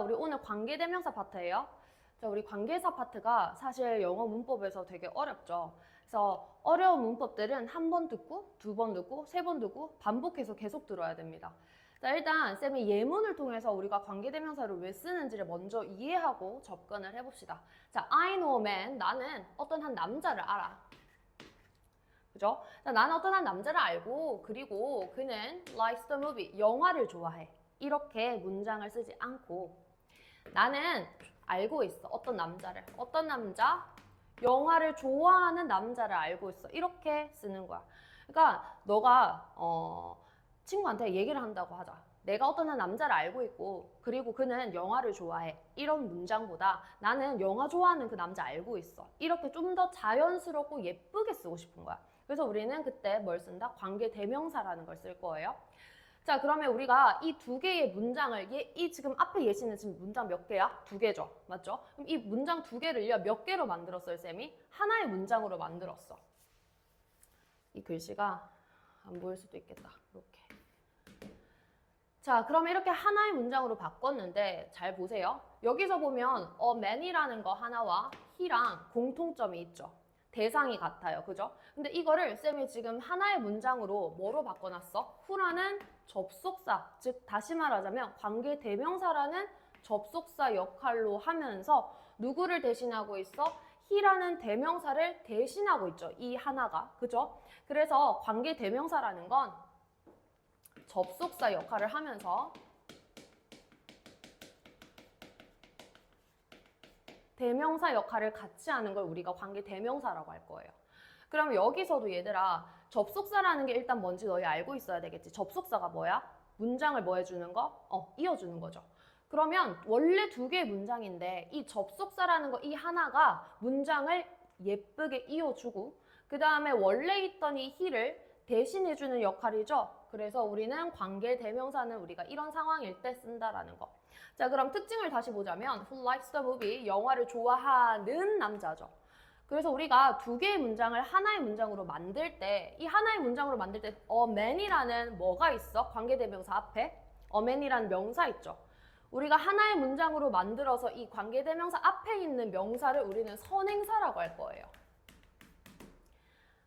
우리 오늘 관계대명사 파트예요. 자, 우리 관계사 파트가 사실 영어 문법에서 되게 어렵죠. 그래서 어려운 문법들은 한 번 듣고, 두 번 듣고, 세 번 듣고 반복해서 계속 들어야 됩니다. 자, 일단 쌤이 예문을 통해서 우리가 관계대명사를 왜 쓰는지를 먼저 이해하고 접근을 해봅시다. 자, I know a man, 나는 어떤 한 남자를 알아. 그죠? 자, 나는 어떤 한 남자를 알고, 그리고 그는 likes the movie, 영화를 좋아해. 이렇게 문장을 쓰지 않고 나는 알고 있어. 어떤 남자를. 어떤 남자? 영화를 좋아하는 남자를 알고 있어. 이렇게 쓰는 거야. 그러니까 너가 친구한테 얘기를 한다고 하자. 내가 어떤 한 남자를 알고 있고 그리고 그는 영화를 좋아해. 이런 문장보다 나는 영화 좋아하는 그 남자 알고 있어. 이렇게 좀 더 자연스럽고 예쁘게 쓰고 싶은 거야. 그래서 우리는 그때 뭘 쓴다? 관계 대명사라는 걸 쓸 거예요. 자, 그러면 우리가 이 두 개의 문장을, 이 지금 앞에 예시는 지금 문장 몇 개야? 두 개죠. 맞죠? 그럼 이 문장 두 개를요, 몇 개로 만들었어요, 쌤이? 하나의 문장으로 만들었어. 이 글씨가 안 보일 수도 있겠다. 이렇게. 자, 그러면 이렇게 하나의 문장으로 바꿨는데, 잘 보세요. 여기서 보면, man이라는 거 하나와 he랑 공통점이 있죠. 대상이 같아요. 그죠? 근데 이거를 쌤이 지금 하나의 문장으로 뭐로 바꿔놨어? who라는 접속사, 즉 다시 말하자면 관계 대명사라는 접속사 역할로 하면서 누구를 대신하고 있어? he라는 대명사를 대신하고 있죠. 이 하나가. 그죠? 그래서 관계 대명사라는 건 접속사 역할을 하면서 대명사 역할을 같이 하는 걸 우리가 관계 대명사라고 할 거예요. 그럼 여기서도 얘들아, 접속사라는 게 일단 뭔지 너희 알고 있어야 되겠지. 접속사가 뭐야? 문장을 뭐 해주는 거? 이어주는 거죠. 그러면 원래 두 개의 문장인데 이 접속사라는 거 이 하나가 문장을 예쁘게 이어주고 그 다음에 원래 있던 이 he를 대신해주는 역할이죠. 그래서 우리는 관계 대명사는 우리가 이런 상황일 때 쓴다라는 거. 자, 그럼 특징을 다시 보자면 who likes the movie, 영화를 좋아하는 남자죠. 그래서 우리가 두 개의 문장을 하나의 문장으로 만들 때, 이 하나의 문장으로 만들 때 a man이라는 뭐가 있어? 관계대명사 앞에 a man이라는 명사 있죠. 우리가 하나의 문장으로 만들어서 이 관계대명사 앞에 있는 명사를 우리는 선행사라고 할 거예요.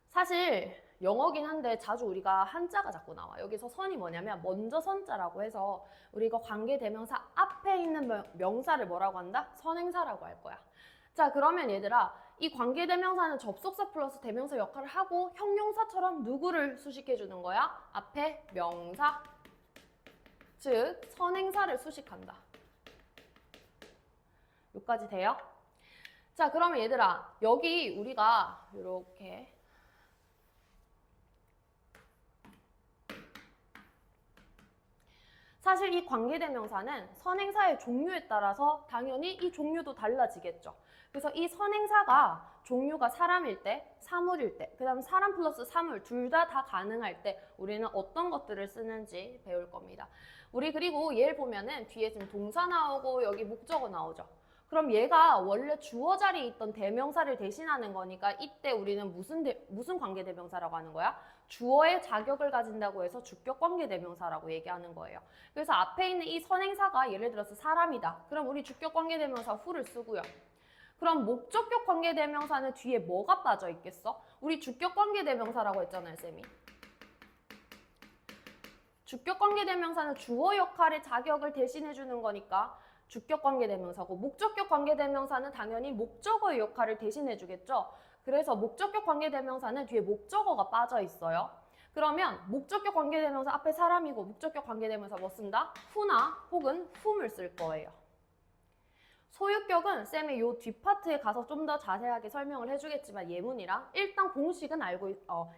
사실 영어긴 한데 자주 우리가 한자가 자꾸 나와. 여기서 선이 뭐냐면 먼저 선자라고 해서 우리가 관계대명사 앞에 있는 명사를 뭐라고 한다? 선행사라고 할 거야. 자, 그러면 얘들아, 이 관계대명사는 접속사 플러스 대명사 역할을 하고 형용사처럼 누구를 수식해 주는 거야? 앞에 명사, 즉 선행사를 수식한다. 여기까지 돼요? 자, 그러면 얘들아, 여기 우리가 이렇게 사실 이 관계대명사는 선행사의 종류에 따라서 당연히 이 종류도 달라지겠죠. 그래서 이 선행사가 종류가 사람일 때, 사물일 때, 그 다음 사람 플러스 사물 둘 다 가능할 때 우리는 어떤 것들을 쓰는지 배울 겁니다. 우리 그리고 얘를 보면은 뒤에 지금 동사 나오고 여기 목적어 나오죠. 그럼 얘가 원래 주어 자리에 있던 대명사를 대신하는 거니까 이때 우리는 무슨 관계대명사라고 하는 거야? 주어의 자격을 가진다고 해서 주격 관계대명사라고 얘기하는 거예요. 그래서 앞에 있는 이 선행사가 예를 들어서 사람이다. 그럼 우리 주격 관계대명사 who를 쓰고요. 그럼 목적격 관계대명사는 뒤에 뭐가 빠져 있겠어? 우리 주격 관계대명사라고 했잖아요, 쌤이. 주격 관계대명사는 주어 역할의 자격을 대신해 주는 거니까 주격 관계대명사고 목적격 관계대명사는 당연히 목적어의 역할을 대신해 주겠죠. 그래서 목적격 관계대명사는 뒤에 목적어가 빠져 있어요. 그러면 목적격 관계대명사 앞에 사람이고 목적격 관계대명사 뭐 쓴다? who나 혹은 whom을 쓸 거예요. 소유격은 쌤이 요 뒷파트에 가서 좀 더 자세하게 설명을 해주겠지만 예문이랑 일단 공식은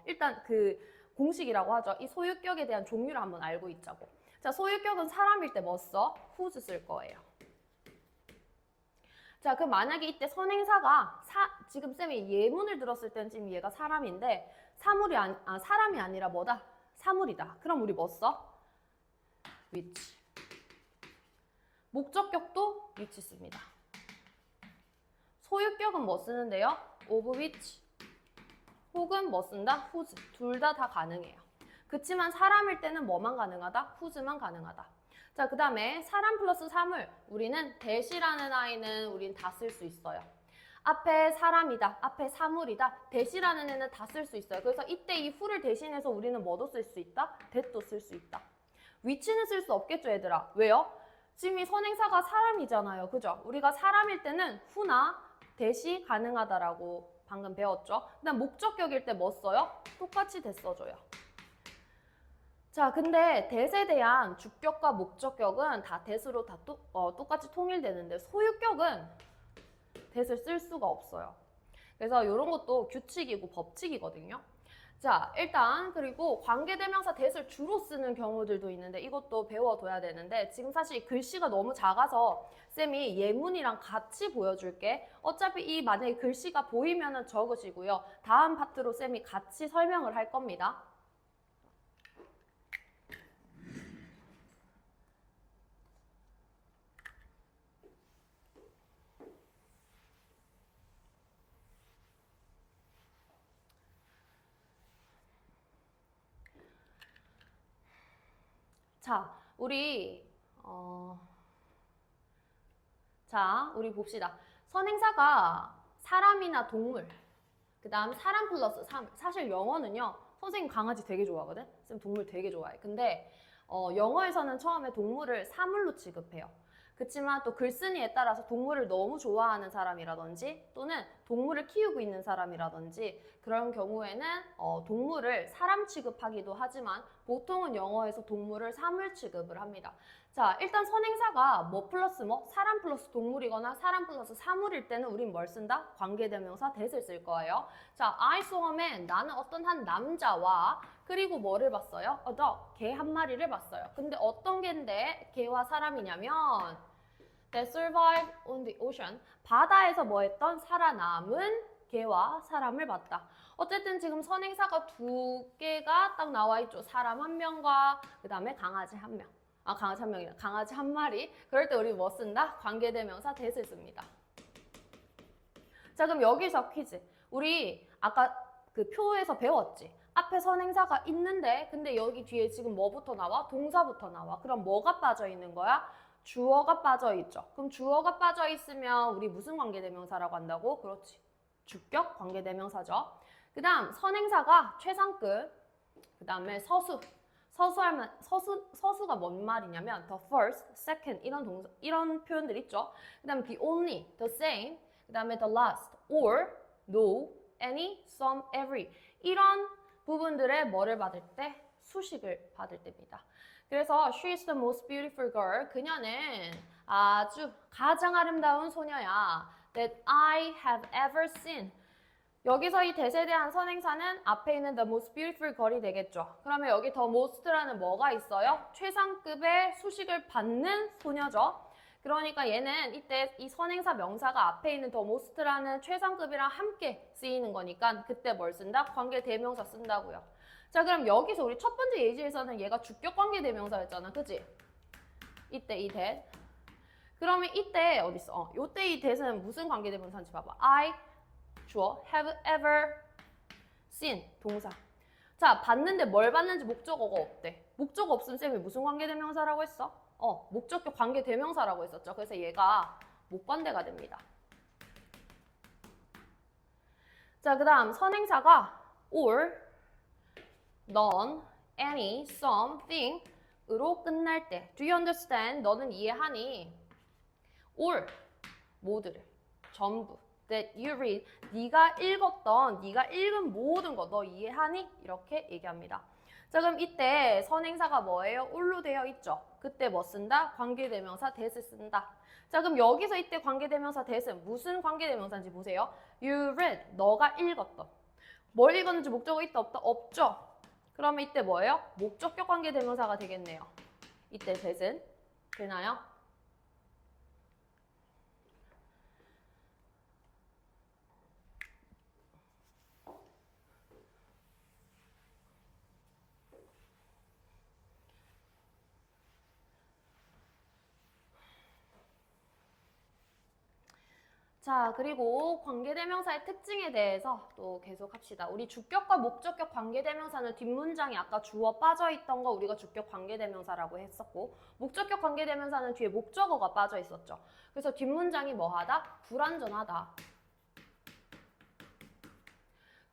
일단 그 공식이라고 하죠. 이 소유격에 대한 종류를 한번 알고 있자고. 자, 소유격은 사람일 때 뭐 써? whose 쓸 거예요. 자, 그럼 만약에 이때 선행사가 지금 쌤이 예문을 들었을 때는 지금 얘가 사람인데 사람이 아니라 뭐다? 사물이다. 그럼 우리 뭐 써? which. 목적격도 which 씁니다. 소유격은 뭐 쓰는데요? of which 혹은 뭐 쓴다? whose. 둘 다 가능해요. 그치만 사람일 때는 뭐만 가능하다? whose만 가능하다. 자, 그 다음에 사람 플러스 사물. 우리는 대시라는 아이는 우린 다 쓸 수 있어요. 앞에 사람이다, 앞에 사물이다, 대시라는 애는 다 쓸 수 있어요. 그래서 이때 이 who를 대신해서 우리는 뭐도 쓸 수 있다? that도 쓸 수 있다. which는 쓸 수 없겠죠, 얘들아. 왜요? 지금 이 선행사가 사람이잖아요. 그죠? 우리가 사람일 때는 who나 that이 가능하다라고 방금 배웠죠? 그다음 목적격일 때 뭐 써요? 똑같이 that 써줘요. 자, 근데 that에 대한 주격과 목적격은 다 that으로 다 똑같이 통일되는데 소유격은 that을 쓸 수가 없어요. 그래서 이런 것도 규칙이고 법칙이거든요. 자, 일단 그리고 관계대명사 that을 주로 쓰는 경우들도 있는데 이것도 배워둬야 되는데 지금 사실 글씨가 너무 작아서 쌤이 예문이랑 같이 보여줄게. 어차피 이 만약에 글씨가 보이면은 적으시고요. 다음 파트로 쌤이 같이 설명을 할 겁니다. 자, 우리 봅시다. 선행사가 사람이나 동물, 그 다음 사람 플러스 사물. 사실 영어는요, 선생님 강아지 되게 좋아하거든? 쌤 동물 되게 좋아해. 근데 영어에서는 처음에 동물을 사물로 취급해요. 그렇지만 또 글쓴이에 따라서 동물을 너무 좋아하는 사람이라든지 또는 동물을 키우고 있는 사람이라든지 그런 경우에는 동물을 사람 취급하기도 하지만 보통은 영어에서 동물을 사물 취급을 합니다. 자, 일단 선행사가 뭐 플러스 뭐 사람 플러스 동물이거나 사람 플러스 사물일 때는 우린 뭘 쓴다? 관계대명사 that을 쓸 거예요. 자, I saw a man. 나는 어떤 한 남자와 그리고 뭐를 봤어요? A dog. 개 한 마리를 봤어요. 근데 어떤 개인데 개와 사람이냐면 that survived on the ocean. 바다에서 뭐 했던? 살아남은 개와 사람을 봤다. 어쨌든 지금 선행사가 두 개가 딱 나와 있죠. 사람 한 명과 그 다음에 강아지 한 명. 강아지 한 명이라 강아지 한 마리. 그럴 때 우리 뭐 쓴다? 관계대명사 that을 씁니다. 자, 그럼 여기서 퀴즈. 우리 아까 그 표에서 배웠지? 앞에 선행사가 있는데 근데 여기 뒤에 지금 뭐부터 나와? 동사부터 나와. 그럼 뭐가 빠져 있는 거야? 주어가 빠져 있죠. 그럼 주어가 빠져 있으면 우리 무슨 관계대명사라고 한다고? 그렇지. 주격 관계대명사죠. 그 다음 선행사가 최상급. 그 다음에 서수. 서수가 뭔 말이냐면 the first, second 이런 표현들 있죠. 그 다음에 the only, the same, 그 다음에 the last, or, no, any, some, every 이런 부분들의 뭐를 받을 때? 수식을 받을 때입니다. 그래서 she is the most beautiful girl. 그녀는 아주 가장 아름다운 소녀야. That I have ever seen. 여기서 이 that에 대한 선행사는 앞에 있는 the most beautiful girl이 되겠죠. 그러면 여기 the most라는 뭐가 있어요? 최상급의 수식을 받는 소녀죠. 그러니까 얘는 이때 이 선행사 명사가 앞에 있는 the most라는 최상급이랑 함께 쓰이는 거니까 그때 뭘 쓴다? 관계대명사 쓴다고요. 자, 그럼 여기서 우리 첫 번째 예시에서는 얘가 주격 관계대명사였잖아. 그치? 이때 이 that. 그러면 이때 어딨어? 요때 이 that은 무슨 관계대명사인지 봐봐. I 주어 have ever seen 동사. 자, 봤는데 뭘 봤는지 목적어가 없대. 목적어 없으면 쌤이 무슨 관계대명사라고 했어? 목적격 관계대명사라고 했었죠. 그래서 얘가 목관대가 됩니다. 자, 그 다음 선행사가 or, none, any, something 으로 끝날 때 do you understand? 너는 이해하니? all, 모두를, 전부 that you read, 네가 읽었던, 네가 읽은 모든 거 너 이해하니? 이렇게 얘기합니다. 자, 그럼 이때 선행사가 뭐예요? all로 되어 있죠. 그때 뭐 쓴다? 관계대명사 that을 쓴다. 자, 그럼 여기서 이때 관계대명사 that은 무슨 관계대명사인지 보세요. You read, 너가 읽었던. 뭘 읽었는지 목적어 있다 없다? 없죠. 그러면 이때 뭐예요? 목적격 관계대명사가 되겠네요. 이때 that은 되나요? 자, 그리고 관계대명사의 특징에 대해서 또 계속 합시다. 우리 주격과 목적격 관계대명사는 뒷문장이 아까 주어 빠져있던 거 우리가 주격 관계대명사라고 했었고, 목적격 관계대명사는 뒤에 목적어가 빠져 있었죠. 그래서 뒷문장이 뭐하다? 불완전하다.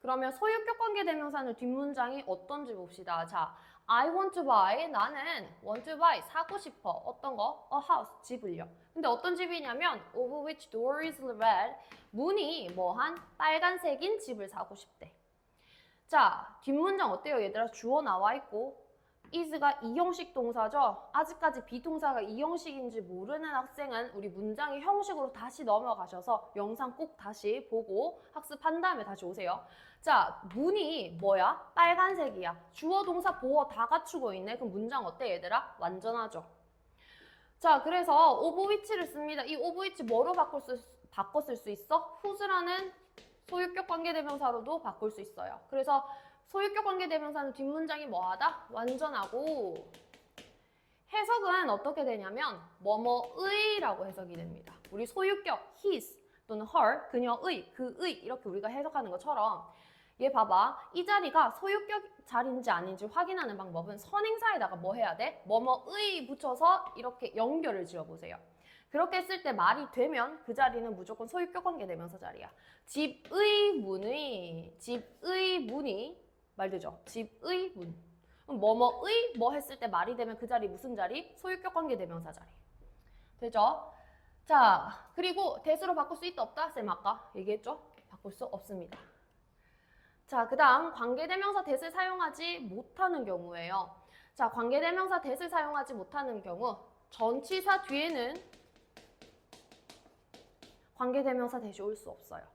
그러면 소유격 관계대명사는 뒷문장이 어떤지 봅시다. 자, I want to buy, 나는 want to buy, 사고 싶어. 어떤 거? A house, 집을요. 근데 어떤 집이냐면 of which door is red, 문이 뭐한? 빨간색인 집을 사고 싶대. 자, 뒷문장 어때요 얘들아? 주어 나와 있고 is가 이형식 동사죠. 아직까지 비동사가 이형식인지 모르는 학생은 우리 문장의 형식으로 다시 넘어가셔서 영상 꼭 다시 보고 학습한 다음에 다시 오세요. 자, 문이 뭐야? 빨간색이야. 주어, 동사, 보어 다 갖추고 있네. 그럼 문장 어때 얘들아? 완전하죠. 자, 그래서 of which를 씁니다. 이 of which 뭐로 바꿔 쓸 수 있어? whose라는 소유격 관계대명사로도 바꿀 수 있어요. 그래서 소유격 관계대명사는 뒷문장이 뭐하다? 완전하고, 해석은 어떻게 되냐면 뭐뭐의라고 해석이 됩니다. 우리 소유격 his 또는 her, 그녀의, 그의 이렇게 우리가 해석하는 것처럼 얘 봐봐. 이 자리가 소유격 자리인지 아닌지 확인하는 방법은 선행사에다가 뭐 해야 돼? 뭐뭐의 붙여서 이렇게 연결을 지어보세요. 그렇게 했을 때 말이 되면 그 자리는 무조건 소유격 관계대명사 자리야. 집의 문이 말되죠? 집의 문. 그럼 뭐뭐의 뭐 했을 때 말이 되면 그 자리 무슨 자리? 소유격 관계대명사 자리. 되죠? 자, 그리고 대수로 바꿀 수 있다 없다? 쌤 아까 얘기했죠? 바꿀 수 없습니다. 자, 그 다음 관계대명사 that을 사용하지 못하는 경우예요. 자, 관계대명사 that을 사용하지 못하는 경우 전치사 뒤에는 관계대명사 that이 올 수 없어요.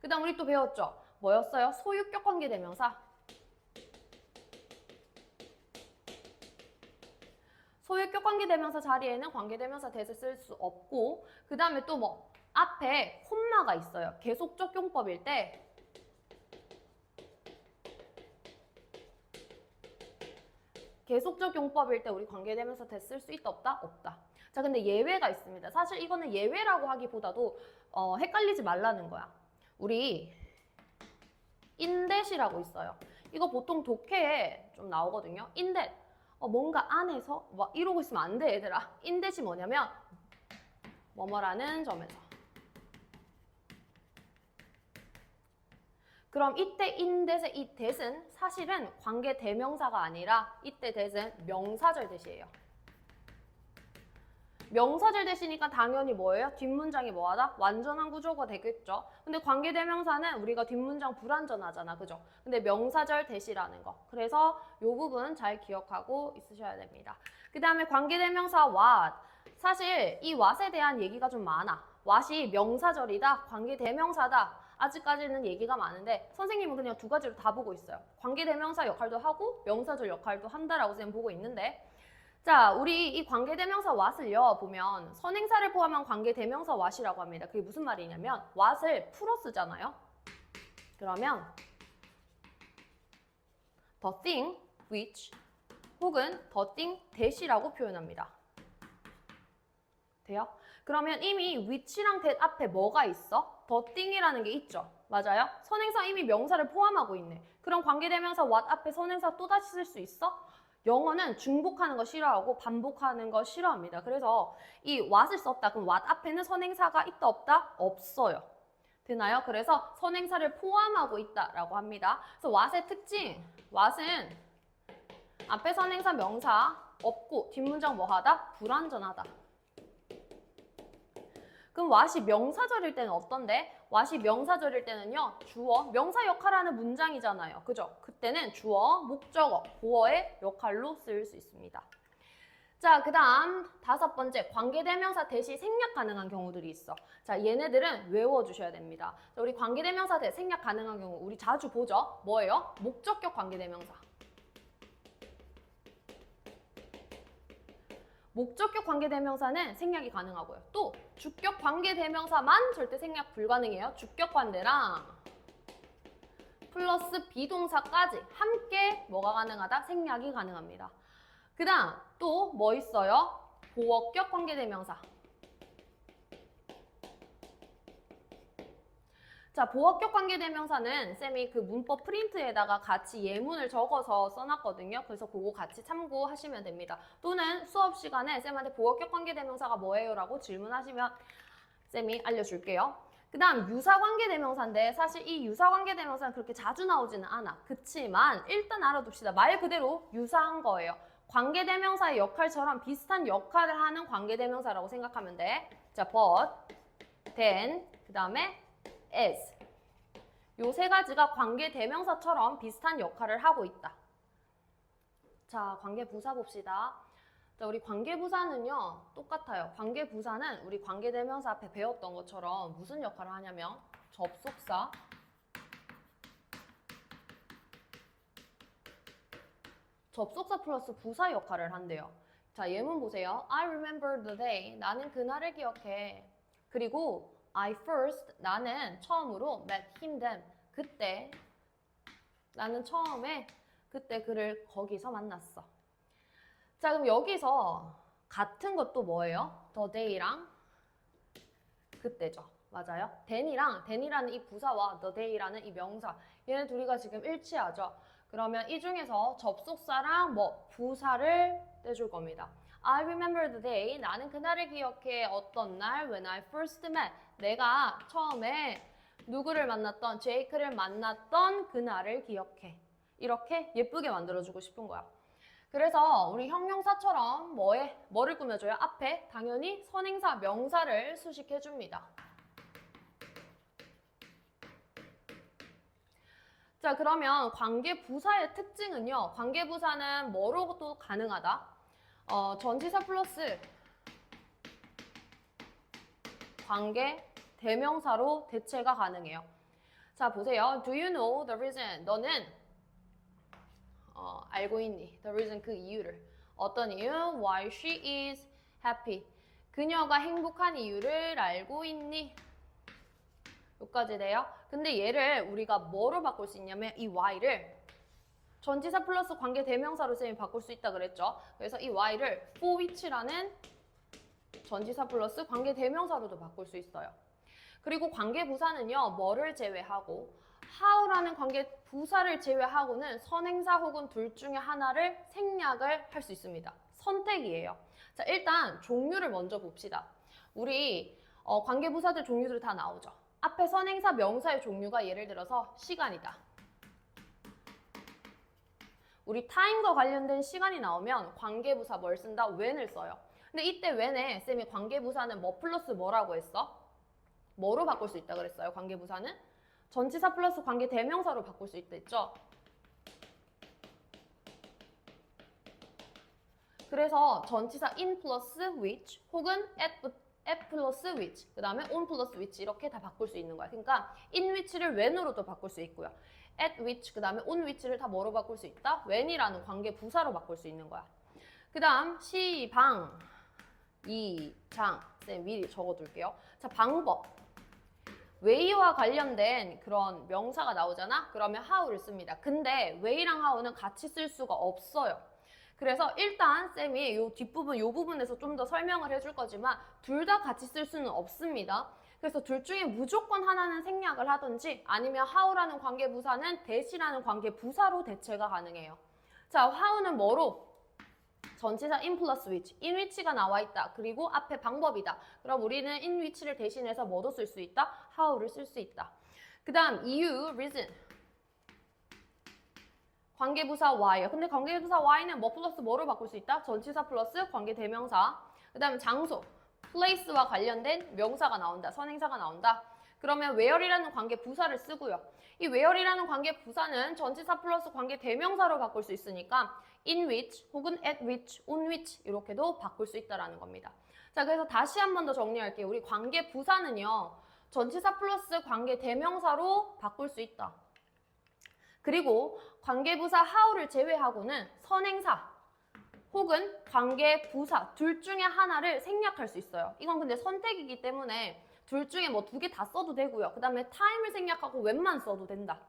그 다음 우리 또 배웠죠? 뭐였어요? 소유격 관계대명사. 소유격 관계대명사 자리에는 관계대명사 that을 쓸 수 없고, 그 다음에 또 뭐 앞에 콤마가 있어요. 계속적 용법일 때 계속적 용법일 때 우리 관계대명사 that 쓸 수 있다 없다? 없다. 자, 근데 예외가 있습니다. 사실 이거는 예외라고 하기보다도 헷갈리지 말라는 거야. 우리 인댓이라고 있어요. 이거 보통 독해에 좀 나오거든요. 인댓. 뭔가 안에서 막 이러고 있으면 안 돼, 얘들아. 인댓이 뭐냐면 뭐뭐라는 점에서. 그럼 이때 인댓의 이 that은 사실은 관계 대명사가 아니라 이때 that은 명사절 that이에요. 명사절 that이니까 당연히 뭐예요? 뒷문장이 뭐하다? 완전한 구조가 되겠죠. 근데 관계 대명사는 우리가 뒷문장 불완전하잖아. 그죠? 근데 명사절 that이라는 거. 그래서 이 부분 잘 기억하고 있으셔야 됩니다. 그 다음에 관계 대명사 what. 사실 이 what에 대한 얘기가 좀 많아. what이 명사절이다, 관계 대명사다. 아직까지는 얘기가 많은데 선생님은 그냥 두 가지로 다 보고 있어요. 관계 대명사 역할도 하고 명사절 역할도 한다라고 쌤 보고 있는데, 자, 우리 이 관계대명사 what을요, 보면 선행사를 포함한 관계대명사 what이라고 합니다. 그게 무슨 말이냐면 what을 풀어 쓰잖아요. 그러면 the thing which 혹은 the thing that이라고 표현합니다. 돼요? 그러면 이미 which랑 that 앞에 뭐가 있어? the thing이라는 게 있죠. 맞아요? 선행사 이미 명사를 포함하고 있네. 그럼 관계대명사 what 앞에 선행사 또다시 쓸 수 있어? 영어는 중복하는 거 싫어하고 반복하는 거 싫어합니다. 그래서 이 what을 썼다. 그럼 what 앞에는 선행사가 있다 없다? 없어요. 되나요? 그래서 선행사를 포함하고 있다라고 합니다. 그래서 what의 특징, what은 앞에 선행사 명사 없고 뒷문장 뭐하다? 불완전하다. 그럼 what이 명사절일 때는 어떤데? what이 명사절일 때는요, 주어, 명사 역할하는 문장이잖아요. 그죠? 그때는 주어, 목적어, 보어의 역할로 쓰일 수 있습니다. 자, 그 다음 5번째, 관계대명사 that이 생략 가능한 경우들이 있어. 자, 얘네들은 외워주셔야 됩니다. 자, 우리 관계대명사 that 생략 가능한 경우 우리 자주 보죠? 뭐예요? 목적격 관계대명사. 목적격 관계대명사는 생략이 가능하고요. 또 주격 관계대명사만 절대 생략 불가능해요. 주격 관대랑 플러스 비동사까지 함께 뭐가 가능하다? 생략이 가능합니다. 그 다음 또 뭐 있어요? 보어격 관계대명사. 자, 보합격 관계대명사는 쌤이 그 문법 프린트에다가 같이 예문을 적어서 써놨거든요. 그래서 그거 같이 참고하시면 됩니다. 또는 수업 시간에 쌤한테 보합격 관계대명사가 뭐예요? 라고 질문하시면 쌤이 알려줄게요. 그 다음 유사관계대명사인데 사실 이 유사관계대명사는 그렇게 자주 나오지는 않아. 그치만 일단 알아둡시다. 말 그대로 유사한 거예요. 관계대명사의 역할처럼 비슷한 역할을 하는 관계대명사라고 생각하면 돼. 자, but, then, 그 다음에 as. 요 세 가지가 관계대명사처럼 비슷한 역할을 하고 있다. 자, 관계부사 봅시다. 자, 우리 관계부사는요, 똑같아요. 관계부사는 우리 관계대명사 앞에 배웠던 것처럼 무슨 역할을 하냐면 접속사, 접속사 플러스 부사 역할을 한대요. 자, 예문 보세요. I remember the day. 나는 그날을 기억해. 그리고 I first. 나는 처음으로 met him then. 그때. 나는 처음에 그때 그를 거기서 만났어. 자, 그럼 여기서 같은 것도 뭐예요? the day랑 그때죠. 맞아요? then이라는 이 부사와 the day라는 이 명사. 얘네 둘이가 지금 일치하죠. 그러면 이 중에서 접속사랑 부사를 떼줄 겁니다. I remember the day. 나는 그날을 기억해. 어떤 날? When I first met. 내가 처음에 누구를 만났던, 제이크를 만났던 그날을 기억해. 이렇게 예쁘게 만들어주고 싶은 거야. 그래서 우리 형용사처럼 뭐를 꾸며줘요? 앞에 당연히 선행사, 명사를 수식해줍니다. 자, 그러면 관계부사의 특징은요. 관계부사는 뭐로도 가능하다? 전치사 플러스 관계대명사로 대체가 가능해요. 자, 보세요. Do you know the reason? 너는 알고 있니? The reason, 그 이유를. 어떤 이유? Why she is happy. 그녀가 행복한 이유를 알고 있니? 여기까지 돼요. 근데 얘를 우리가 뭐로 바꿀 수 있냐면 이 why를 전치사 플러스 관계 대명사로 쌤이 바꿀 수 있다 그랬죠. 그래서 이 why를 for which라는 전치사 플러스 관계 대명사로도 바꿀 수 있어요. 그리고 관계 부사는요. 뭐를 제외하고 how라는 관계 부사를 제외하고는 선행사 혹은 둘 중에 하나를 생략을 할 수 있습니다. 선택이에요. 자, 일단 종류를 먼저 봅시다. 우리 관계 부사들 종류들이 다 나오죠. 앞에 선행사, 명사의 종류가 예를 들어서 시간이다. 우리 타임과 관련된 시간이 나오면 관계부사 뭘 쓴다? when을 써요. 근데 이때 when에 쌤이 관계부사는 뭐 플러스 뭐라고 했어? 뭐로 바꿀 수 있다 그랬어요? 관계부사는? 전치사 플러스 관계대명사로 바꿀 수 있다 했죠? 그래서 전치사 in 플러스 which 혹은 at 플러스 which, 그 다음에 on 플러스 which 이렇게 다 바꿀 수 있는 거야. 그러니까 in which를 when으로도 바꿀 수 있고요. at which, 그 다음에 on which를 다 뭐로 바꿀 수 있다? when이라는 관계 부사로 바꿀 수 있는 거야. 그 다음 시방, 이장, 쌤 미리 적어둘게요. 자, 방법. way와 관련된 그런 명사가 나오잖아? 그러면 how를 씁니다. 근데 way랑 how는 같이 쓸 수가 없어요. 그래서 일단 쌤이 요 뒷부분, 요 부분에서 좀 더 설명을 해줄 거지만 둘 다 같이 쓸 수는 없습니다. 그래서 둘 중에 무조건 하나는 생략을 하든지 아니면 how라는 관계부사는 that이라는 관계부사로 대체가 가능해요. 자, how는 뭐로? 전치사 in 플러스 which, in which가 나와 있다. 그리고 앞에 방법이다. 그럼 우리는 in which를 대신해서 뭐도 쓸 수 있다? how를 쓸 수 있다. 그 다음 이유, reason. 관계부사 why. 근데 관계부사 why는 뭐 플러스 뭐로 바꿀 수 있다? 전치사 플러스 관계대명사. 그 다음에 장소, place와 관련된 명사가 나온다. 선행사가 나온다. 그러면 where이라는 관계부사를 쓰고요. 이 where이라는 관계부사는 전치사 플러스 관계대명사로 바꿀 수 있으니까 in which 혹은 at which, on which 이렇게도 바꿀 수 있다는 겁니다. 자, 그래서 다시 한 번 더 정리할게요. 우리 관계부사는요. 전치사 플러스 관계대명사로 바꿀 수 있다. 그리고 관계부사 how를 제외하고는 선행사 혹은 관계부사 둘 중에 하나를 생략할 수 있어요. 이건 근데 선택이기 때문에 둘 중에 뭐 두 개 다 써도 되고요. 그 다음에 time을 생략하고 when만 써도 된다.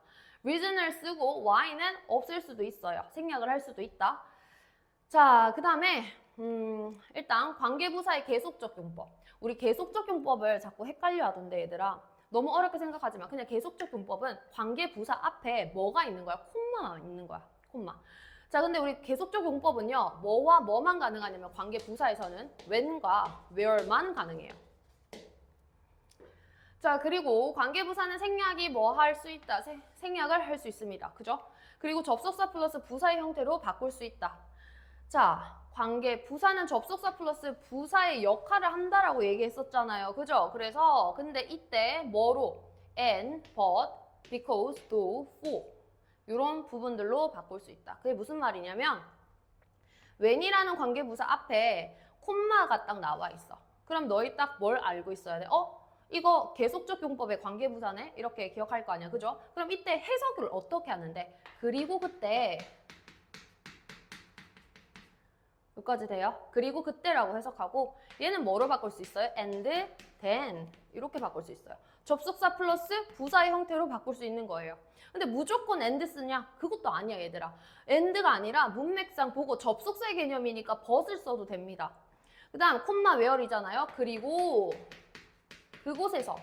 reason을 쓰고 why는 없앨 수도 있어요. 생략을 할 수도 있다. 자, 그 다음에 일단 관계부사의 계속적 용법. 우리 계속적 용법을 자꾸 헷갈려 하던데 얘들아. 너무 어렵게 생각하지 마. 그냥 계속적 문법은 관계 부사 앞에 뭐가 있는 거야? 콤마만 있는 거야. 콤마. 자, 근데 우리 계속적 용법은요. 뭐와 뭐만 가능하냐면 관계 부사에서는 when과 where만 가능해요. 자, 그리고 관계 부사는 생략이 뭐 할 수 있다. 생략을 할 수 있습니다. 그죠? 그리고 접속사 플러스 부사의 형태로 바꿀 수 있다. 자, 관계 부사는 접속사 플러스 부사의 역할을 한다라고 얘기했었잖아요. 그죠? 그래서 근데 이때 뭐로? and, but, because, though, for 이런 부분들로 바꿀 수 있다. 그게 무슨 말이냐면 when이라는 관계 부사 앞에 콤마가 딱 나와 있어. 그럼 너희 딱 뭘 알고 있어야 돼? 이거 계속적 용법의 관계 부사네? 이렇게 기억할 거 아니야. 그죠? 그럼 이때 해석을 어떻게 하는데? 그리고 그때 여기까지 돼요? 그리고 그때라고 해석하고 얘는 뭐로 바꿀 수 있어요? and, then 이렇게 바꿀 수 있어요. 접속사 플러스 부사의 형태로 바꿀 수 있는 거예요. 근데 무조건 and 쓰냐? 그것도 아니야 얘들아. and가 아니라 문맥상 보고 접속사의 개념이니까 but을 써도 됩니다. 그 다음 콤마 where이잖아요. 그리고 그곳에서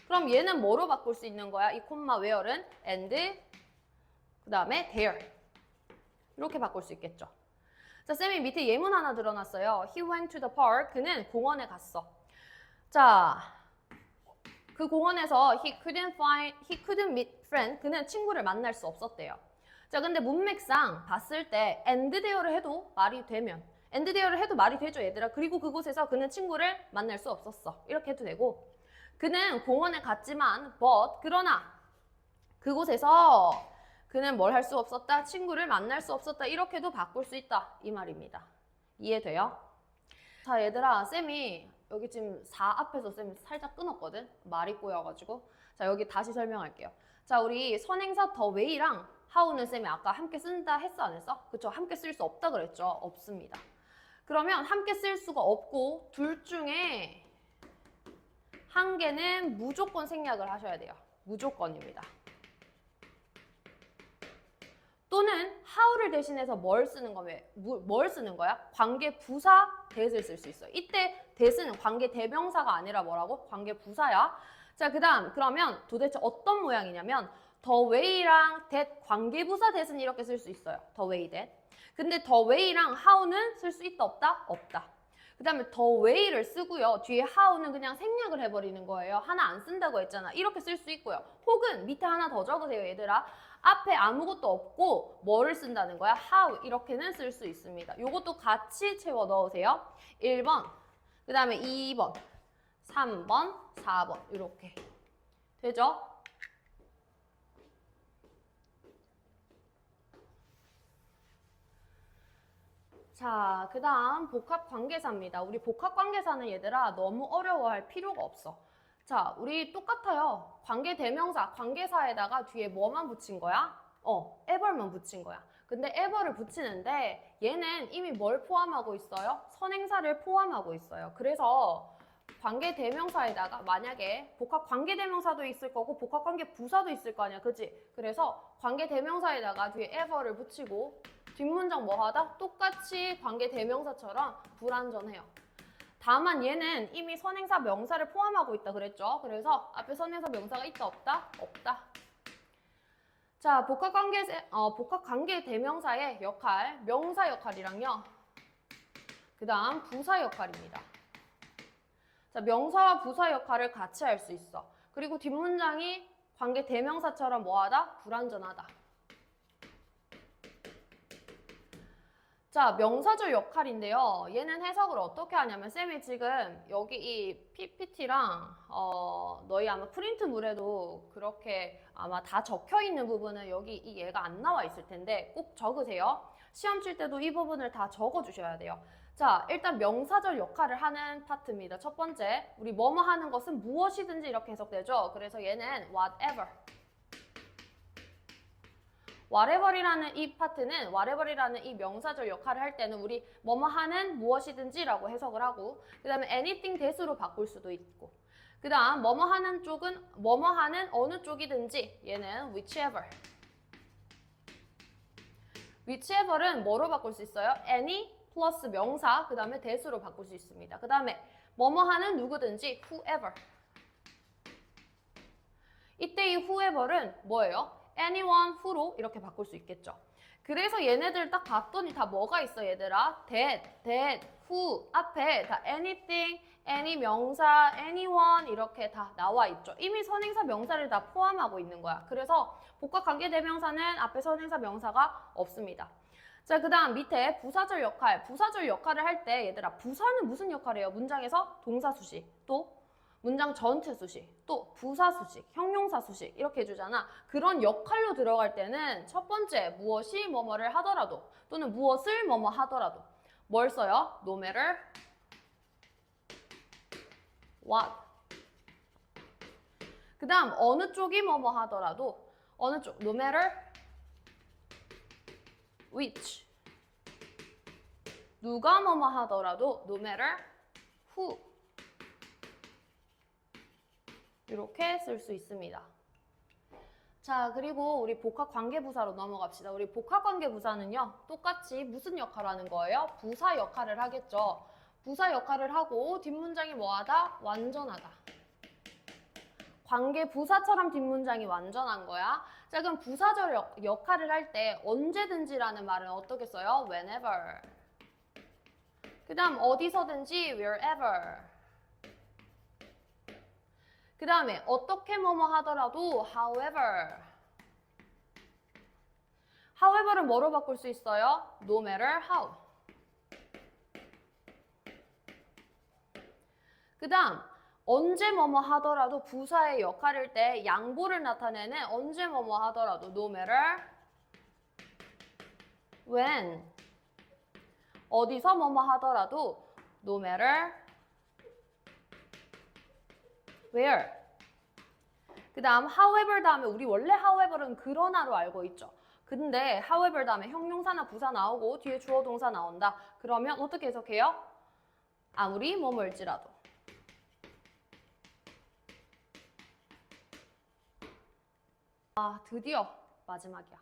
그럼 얘는 뭐로 바꿀 수 있는 거야? 이 콤마 where는 and 그 다음에 there 이렇게 바꿀 수 있겠죠. 자, 쌤이 밑에 예문 하나 들어놨어요. He went to the park. 그는 공원에 갔어. 자, 그 공원에서 he couldn't meet friend. 그는 친구를 만날 수 없었대요. 자, 근데 문맥상 봤을 때 and there를 해도 말이 되면 and there를 해도 말이 되죠, 얘들아. 그리고 그곳에서 그는 친구를 만날 수 없었어. 이렇게 해도 되고 그는 공원에 갔지만 but 그러나 그곳에서 그는 뭘 할 수 없었다? 친구를 만날 수 없었다. 이렇게도 바꿀 수 있다. 이 말입니다. 이해돼요? 자, 얘들아, 쌤이 여기 지금 4 앞에서 쌤이 살짝 끊었거든? 말이 꼬여가지고. 자, 여기 다시 설명할게요. 자, 우리 선행사 the way랑 how는 쌤이 아까 함께 쓴다 했어, 안 했어? 그쵸? 함께 쓸 수 없다 그랬죠? 없습니다. 그러면 함께 쓸 수가 없고 둘 중에 한 개는 무조건 생략을 하셔야 돼요. 무조건입니다. 또는 how를 대신해서 뭘 쓰는 거야? 관계 부사 that을 쓸 수 있어요. 이때 that은 관계 대명사가 아니라 뭐라고? 관계 부사야. 자, 그러면 도대체 어떤 모양이냐면 the way랑 that 관계 부사 that은 이렇게 쓸 수 있어요. the way that. 근데 the way랑 how는 쓸 수 있다 없다? 없다. 그 다음에 the way를 쓰고요. 뒤에 how는 그냥 생략을 해버리는 거예요. 하나 안 쓴다고 했잖아. 이렇게 쓸 수 있고요. 혹은 밑에 하나 더 적으세요, 얘들아. 앞에 아무것도 없고 뭐를 쓴다는 거야? how 이렇게는 쓸 수 있습니다. 요것도 같이 채워 넣으세요. 1번, 그 다음에 2번, 3번, 4번 이렇게 되죠? 자, 그 다음 복합관계사입니다. 우리 복합관계사는 얘들아 너무 어려워할 필요가 없어. 자, 우리 똑같아요. 관계대명사, 관계사에다가 뒤에 뭐만 붙인 거야? ever만 붙인 거야. 근데 ever를 붙이는데 얘는 이미 뭘 포함하고 있어요? 선행사를 포함하고 있어요. 그래서 관계대명사에다가 만약에 복합관계대명사도 있을 거고 복합관계부사도 있을 거 아니야. 그치? 그래서 관계대명사에다가 뒤에 ever를 붙이고 뒷문장 뭐 하다? 똑같이 관계대명사처럼 불완전해요. 다만 얘는 이미 선행사 명사를 포함하고 있다 그랬죠. 그래서 앞에 선행사 명사가 있다 없다? 없다. 자, 복합관계 대명사의 역할, 명사 역할이랑요. 그 다음 부사 역할입니다. 자, 명사와 부사 역할을 같이 할 수 있어. 그리고 뒷문장이 관계 대명사처럼 뭐하다? 불완전하다. 자, 명사절 역할인데요. 얘는 해석을 어떻게 하냐면 쌤이 지금 여기 이 PPT랑 너희 아마 프린트물에도 그렇게 아마 다 적혀 있는 부분은 여기 이 얘가 안 나와 있을 텐데 꼭 적으세요. 시험 칠 때도 이 부분을 다 적어 주셔야 돼요. 자, 일단 명사절 역할을 하는 파트입니다. 첫 번째, 우리 뭐뭐 하는 것은 무엇이든지 이렇게 해석되죠. 그래서 얘는 whatever. whatever이라는 이 파트는 whatever이라는 이 명사절 역할을 할 때는 우리 뭐뭐 하는 무엇이든지라고 해석을 하고 그 다음에 anything that으로 바꿀 수도 있고 그 다음 뭐뭐 하는 쪽은 뭐뭐 하는 어느 쪽이든지 얘는 whichever. whichever는 뭐로 바꿀 수 있어요? any 플러스 명사 그 다음에 that으로 바꿀 수 있습니다. 그 다음에 뭐뭐 하는 누구든지 whoever. 이때 이 whoever는 뭐예요? anyone, who로 이렇게 바꿀 수 있겠죠. 그래서 얘네들 딱 봤더니 다 뭐가 있어 얘들아? that, who 앞에 다 anything, any 명사, anyone 이렇게 다 나와 있죠. 이미 선행사 명사를 다 포함하고 있는 거야. 그래서 복합관계대명사는 앞에 선행사 명사가 없습니다. 자, 그 다음 밑에 부사절 역할. 부사절 역할을 할 때 얘들아 부사는 무슨 역할이에요? 문장에서 동사 수식, 또 문장 전체 수식, 또 부사 수식, 형용사 수식 이렇게 해주잖아. 그런 역할로 들어갈 때는 첫 번째 무엇이 뭐뭐를 하더라도 또는 무엇을 뭐뭐 하더라도 뭘 써요? No matter what. 그 다음 어느 쪽이 뭐뭐 하더라도 어느 쪽 no matter which. 누가 뭐뭐 하더라도 no matter who. 이렇게 쓸 수 있습니다. 자, 그리고 우리 복합관계부사로 넘어갑시다. 우리 복합관계부사는요, 똑같이 무슨 역할을 하는 거예요? 부사 역할을 하겠죠. 부사 역할을 하고 뒷문장이 뭐하다? 완전하다. 관계부사처럼 뒷문장이 완전한 거야. 자, 그럼 부사절 역할을 할 때 언제든지라는 말은 어떻게 써요? whenever. 그 다음 어디서든지 wherever. 그 다음에 어떻게 뭐뭐 하더라도 however. however를 뭐로 바꿀 수 있어요? no matter how. 그 다음 언제 뭐뭐 하더라도 부사의 역할일 때 양보를 나타내는 언제 뭐뭐 하더라도 no matter when. 어디서 뭐뭐 하더라도 no matter where. 그 다음 however 다음에 우리 원래 however는 그러나로 알고 있죠. 근데 however 다음에 형용사나 부사 나오고 뒤에 주어 동사 나온다. 그러면 어떻게 해석해요? 아무리 뭐뭐일지라도. 아, 드디어 마지막이야.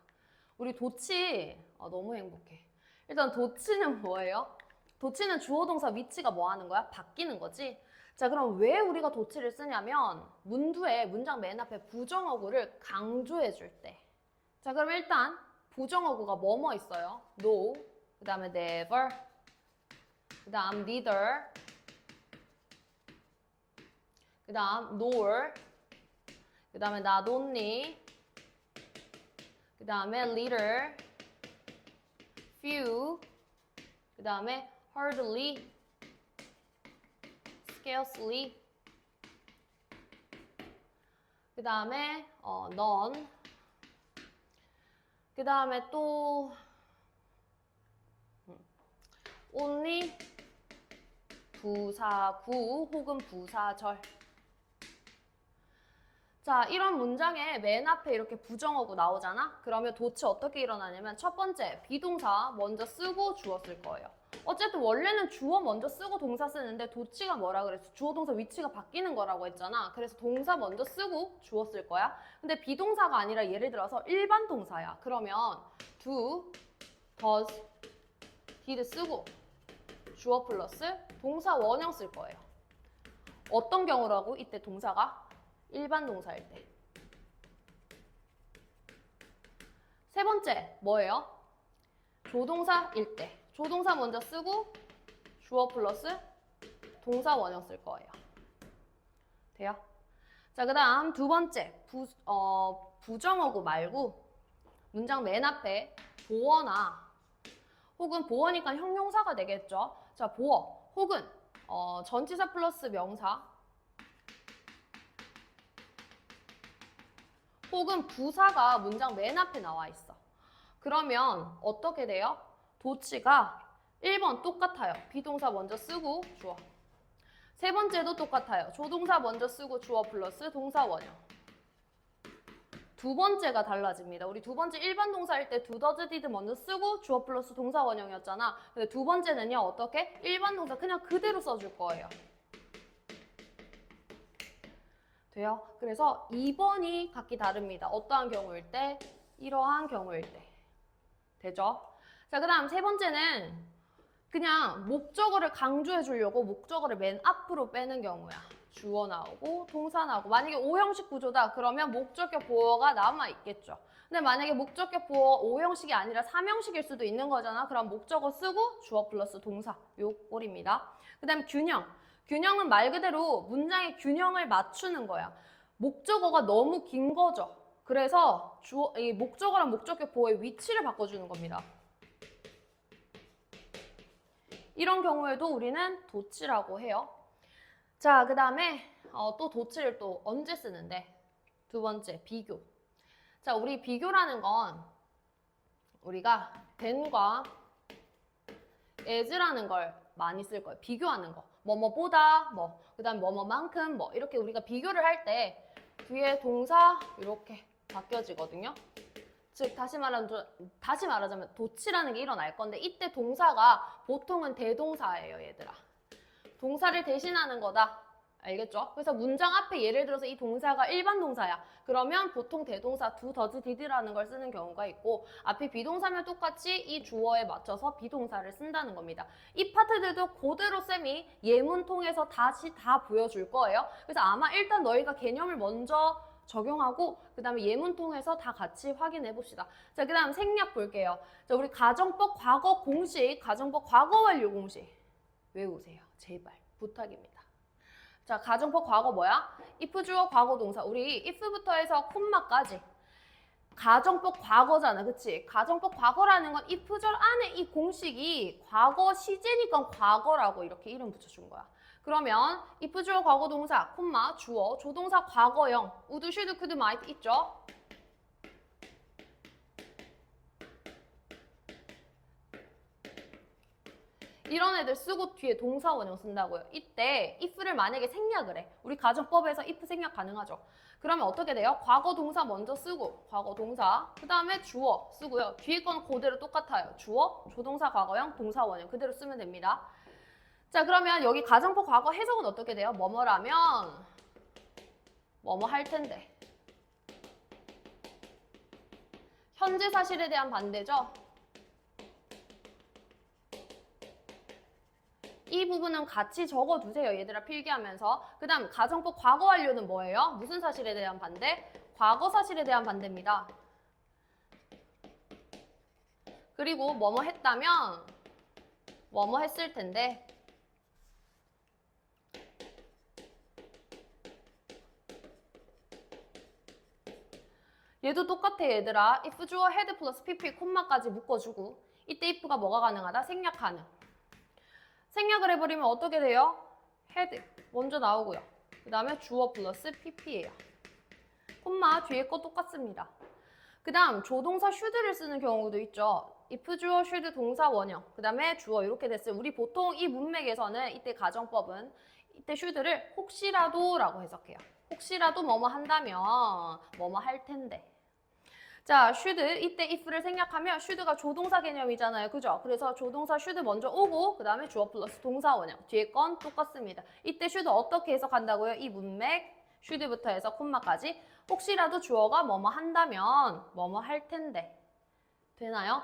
우리 도치 너무 행복해. 일단 도치는 뭐예요? 도치는 주어 동사 위치가 뭐 하는 거야? 바뀌는 거지. 자, 그럼 왜 우리가 도치를 쓰냐면 문두에 문장 맨 앞에 부정어구를 강조해 줄 때. 자, 그럼 일단 부정어구가 뭐뭐 있어요? No, 그 다음에 never, 그 다음 neither, 그 다음 nor, 그 다음에 not only, 그 다음에 little, few, 그 다음에 hardly, scarcely, 그 다음에 none, 그 다음에 또 only, 부사구 혹은 부사절. 자, 이런 문장에 맨 앞에 이렇게 부정어구 나오잖아? 그러면 도치 어떻게 일어나냐면 첫 번째, 비동사 먼저 쓰고 주어 쓸 거예요. 어쨌든 원래는 주어 먼저 쓰고 동사 쓰는데 도치가 뭐라 그랬어? 주어 동사 위치가 바뀌는 거라고 했잖아. 그래서 동사 먼저 쓰고 주어 쓸 거야. 근데 비동사가 아니라 예를 들어서 일반 동사야. 그러면 do, does, did 쓰고 주어 플러스 동사 원형 쓸 거예요. 어떤 경우라고? 이때 동사가 일반 동사일 때. 세 번째 뭐예요? 조동사일 때. 조동사 먼저 쓰고 주어 플러스 동사 원형 쓸 거예요. 돼요? 자, 그 다음 두 번째 부정어구 말고 문장 맨 앞에 보어나 혹은 보어니까 형용사가 되겠죠. 자, 보어 혹은 전치사 플러스 명사 혹은 부사가 문장 맨 앞에 나와 있어. 그러면 어떻게 돼요? 도치가 1번 똑같아요. 비동사 먼저 쓰고 주어. 세 번째도 똑같아요. 조동사 먼저 쓰고 주어 플러스 동사 원형. 두 번째가 달라집니다. 우리 두 번째 일반 동사일 때 do, does, did 먼저 쓰고 주어 플러스 동사 원형이었잖아. 근데 두 번째는요. 어떻게? 일반 동사 그냥 그대로 써줄 거예요. 돼요? 그래서 2번이 각기 다릅니다. 어떠한 경우일 때? 이러한 경우일 때. 되죠? 자, 그 다음 세 번째는 그냥 목적어를 강조해 주려고 목적어를 맨 앞으로 빼는 경우야. 주어 나오고 동사 나오고. 만약에 O형식 구조다 그러면 목적격 보어가 남아 있겠죠. 근데 만약에 목적격 보어 O형식이 아니라 3형식일 수도 있는 거잖아. 그럼 목적어 쓰고 주어 플러스 동사. 요 꼴입니다. 그 다음에 균형. 균형은 말 그대로 문장의 균형을 맞추는 거야. 목적어가 너무 긴 거죠. 그래서 이 목적어랑 목적격 보어의 위치를 바꿔주는 겁니다. 이런 경우에도 우리는 도치라고 해요. 자, 그 다음에 또 도치를 또 언제 쓰는데? 두 번째, 비교. 자, 우리 비교라는 건 우리가 than과 as라는 걸 많이 쓸 거예요. 비교하는 거. 뭐뭐보다, 그 다음 뭐뭐만큼, 이렇게 우리가 비교를 할 때 뒤에 동사 이렇게 바뀌어지거든요. 즉 다시 말하자면 도치라는 게 일어날 건데 이때 동사가 보통은 대동사예요, 얘들아. 동사를 대신하는 거다. 알겠죠? 그래서 문장 앞에 예를 들어서 이 동사가 일반 동사야. 그러면 보통 대동사 do, does, did라는 걸 쓰는 경우가 있고 앞에 비동사면 똑같이 이 주어에 맞춰서 비동사를 쓴다는 겁니다. 이 파트들도 그대로 쌤이 예문 통해서 다시 다 보여줄 거예요. 그래서 아마 일단 너희가 개념을 먼저 적용하고 그 다음에 예문 통해서 다 같이 확인해 봅시다. 자, 그 다음 생략 볼게요. 자, 우리 가정법 과거 공식, 가정법 과거 완료 공식 외우세요. 제발 부탁입니다. 자, 가정법 과거 뭐야? if 주어 과거 동사. 우리 if부터 해서 콤마까지 가정법 과거잖아, 그치? 가정법 과거라는 건 if절 안에 이 공식이 과거 시제니까 과거라고 이렇게 이름 붙여준 거야. 그러면 if 주어 과거 동사, 콤마, 주어, 조동사 과거형, would, should, could, might 있죠? 이런 애들 쓰고 뒤에 동사 원형 쓴다고요. 이때 if를 만약에 생략을 해. 우리 가정법에서 if 생략 가능하죠. 그러면 어떻게 돼요? 과거 동사 먼저 쓰고 과거 동사 그 다음에 주어 쓰고요. 뒤에 건 그대로 똑같아요. 주어, 조동사 과거형, 동사 원형 그대로 쓰면 됩니다. 자, 그러면 여기 가정법 과거 해석은 어떻게 돼요? 뭐뭐라면 뭐뭐 할 텐데. 현재 사실에 대한 반대죠. 이 부분은 같이 적어두세요. 얘들아 필기하면서. 그 다음 가정법 과거 완료는 뭐예요? 무슨 사실에 대한 반대? 과거 사실에 대한 반대입니다. 그리고 뭐뭐 했다면 뭐뭐 했을 텐데. 얘도 똑같아 얘들아. if 주어 had 플러스 pp 콤마까지 묶어주고 이때 if가 뭐가 가능하다? 생략 가능. 생략을 해버리면 어떻게 돼요? had 먼저 나오고요. 그 다음에 주어 플러스 pp예요. 콤마 뒤에 거 똑같습니다. 그 다음 조동사 should를 쓰는 경우도 있죠. if 주어 should 동사 원형 그 다음에 주어 이렇게 됐어요. 우리 보통 이 문맥에서는 이때 가정법은 이때 should를 혹시라도 라고 해석해요. 혹시라도 뭐뭐 한다면 뭐뭐 할 텐데. 자, should 이때 if를 생략하면 should가 조동사 개념이잖아요. 그죠? 그래서 조동사 should 먼저 오고 그 다음에 주어 플러스 동사 원형 뒤에 건 똑같습니다. 이때 should 어떻게 해석한다고요? 이 문맥 should부터 해서 콤마까지 혹시라도 주어가 뭐뭐 한다면 뭐뭐 할 텐데. 되나요?